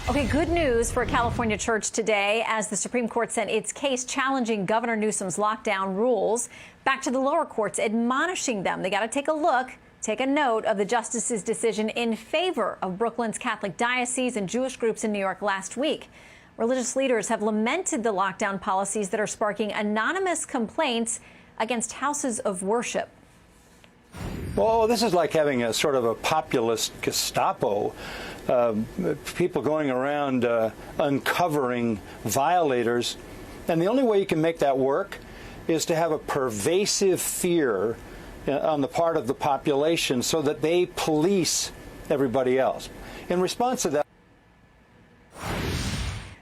Okay, good news for a California church today as the Supreme Court sent its case challenging Governor Newsom's lockdown rules back to the lower courts, admonishing them. They got to take a look, take a note of the justice's decision in favor of Brooklyn's Catholic diocese and Jewish groups in New York last week. Religious leaders have lamented the lockdown policies that are sparking anonymous complaints against houses of worship. Well, this is like having a sort of a populist Gestapo. People going around uncovering violators. And the only way you can make that work is to have a pervasive fear on the part of the population so that they police everybody else. In response to that.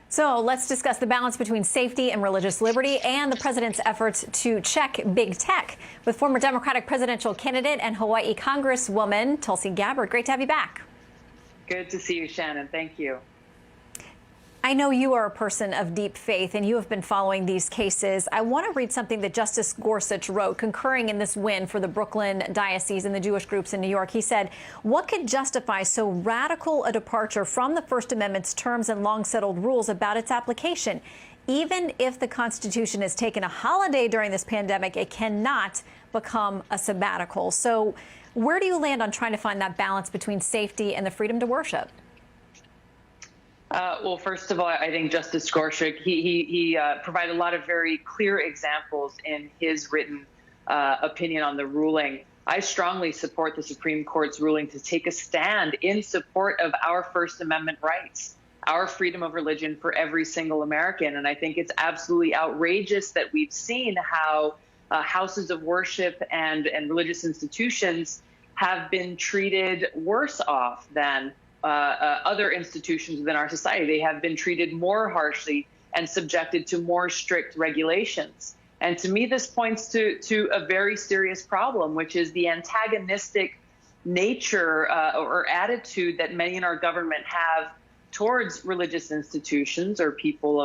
So let's discuss the balance between safety and religious liberty and the president's efforts to check big tech with former Democratic presidential candidate and Hawaii Congresswoman Tulsi Gabbard. Great to have you back. Good to see you, Shannon. Thank you. I know you are a person of deep faith and you have been following these cases. I want to read something that Justice Gorsuch wrote, concurring in this win for the Brooklyn diocese and the Jewish groups in New York. He said, "What could justify so radical a departure from the First Amendment's terms and long-settled rules about its application? Even if the Constitution has taken a holiday during this pandemic, it cannot become a sabbatical." So where do you land on trying to find that balance between safety and the freedom to worship? Well, first of all, I think Justice Gorsuch, he provided a lot of very clear examples in his written opinion on the ruling. I strongly support the Supreme Court's ruling to take a stand in support of our First Amendment rights, our freedom of religion for every single American. And I think it's absolutely outrageous that we've seen how houses of worship and religious institutions have been treated worse off than other institutions within our society. They have been treated more harshly and subjected to more strict regulations. And to me, this points to a very serious problem, which is the antagonistic nature or attitude that many in our government have towards religious institutions or people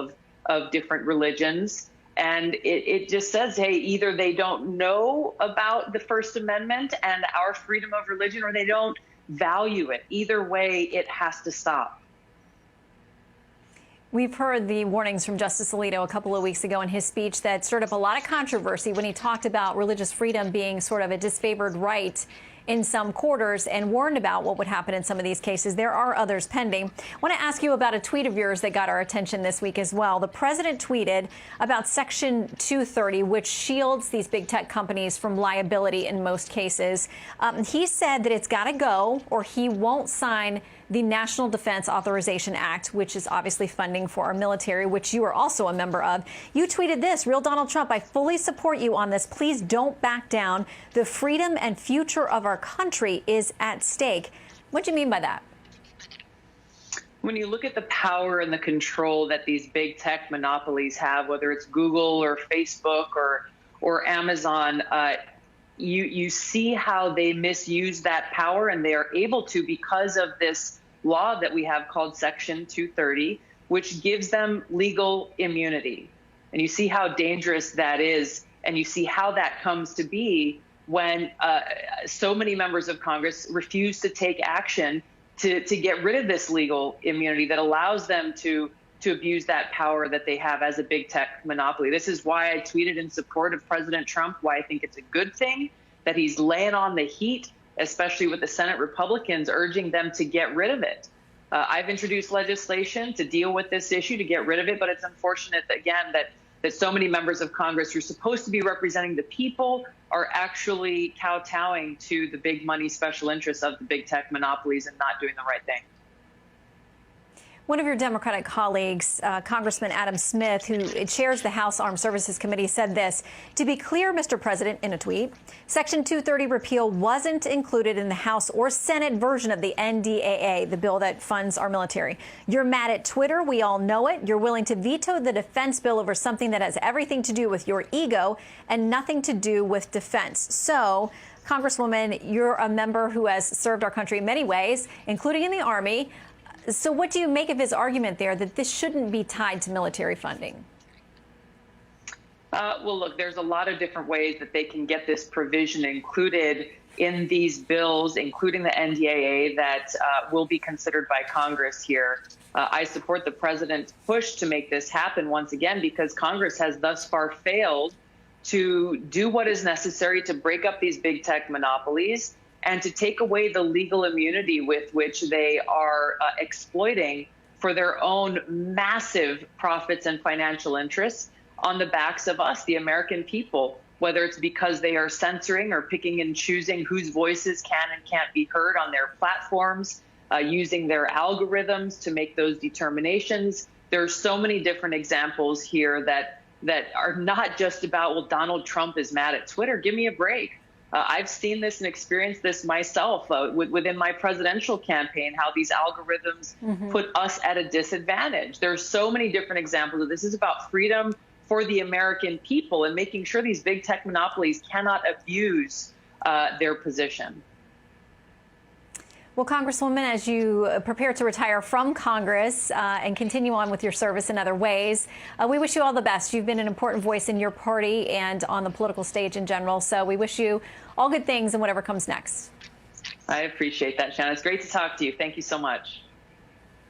of different religions. And it just says, hey, either they don't know about the First Amendment and our freedom of religion, or they don't value it. Either way, it has to stop. We've heard the warnings from Justice Alito a couple of weeks ago in his speech that stirred up a lot of controversy when he talked about religious freedom being sort of a disfavored right in some quarters and warned about what would happen in some of these cases. There are others pending. I want to ask you about a tweet of yours that got our attention this week as well. The president tweeted about Section 230, which shields these big tech companies from liability in most cases. He said that it's got to go or he won't sign the National Defense Authorization Act, which is obviously funding for our military, which you are also a member of. You tweeted this, "Real Donald Trump, I fully support you on this. Please don't back down. The freedom and future of our country is at stake." What do you mean by that? When you look at the power and the control that these big tech monopolies have, whether it's Google or Facebook or Amazon, you see how they misuse that power, and they are able to because of this law that we have called Section 230, which gives them legal immunity. And you see how dangerous that is, and you see how that comes to be when so many members of Congress refuse to take action to get rid of this legal immunity that allows them to abuse that power that they have as a big tech monopoly. This is why I tweeted in support of President Trump, why I think it's a good thing that he's laying on the heat, especially with the Senate Republicans urging them to get rid of it. I've introduced legislation to deal with this issue, to get rid of it, but it's unfortunate, again, that so many members of Congress who are supposed to be representing the people are actually kowtowing to the big money special interests of the big tech monopolies and not doing the right thing. One of your Democratic colleagues, Congressman Adam Smith, who chairs the House Armed Services Committee, said this: "To be clear, Mr. President," in a tweet, "Section 230 repeal wasn't included in the House or Senate version of the NDAA, the bill that funds our military. You're mad at Twitter. We all know it. You're willing to veto the defense bill over something that has everything to do with your ego and nothing to do with defense." So, Congresswoman, you're a member who has served our country in many ways, including in the Army. So what do you make of his argument there that this shouldn't be tied to military funding? Well, look, there's a lot of different ways that they can get this provision included in these bills, including the NDAA, that will be considered by Congress here. I support the president's push to make this happen once again, because Congress has thus far failed to do what is necessary to break up these big tech monopolies and to take away the legal immunity with which they are exploiting for their own massive profits and financial interests on the backs of us, the American people, whether it's because they are censoring or picking and choosing whose voices can and can't be heard on their platforms, using their algorithms to make those determinations. There are so many different examples here that are not just about, well, Donald Trump is mad at Twitter. Give me a break. I've seen this and experienced this myself within my presidential campaign, how these algorithms put us at a disadvantage. There's so many different examples of this. This is about freedom for the American people and making sure these big tech monopolies cannot abuse their position. Well, Congresswoman, as you prepare to retire from Congress and continue on with your service in other ways, we wish you all the best. You've been an important voice in your party and on the political stage in general. So we wish you all good things in whatever comes next. I appreciate that, Shannon. It's great to talk to you. Thank you so much.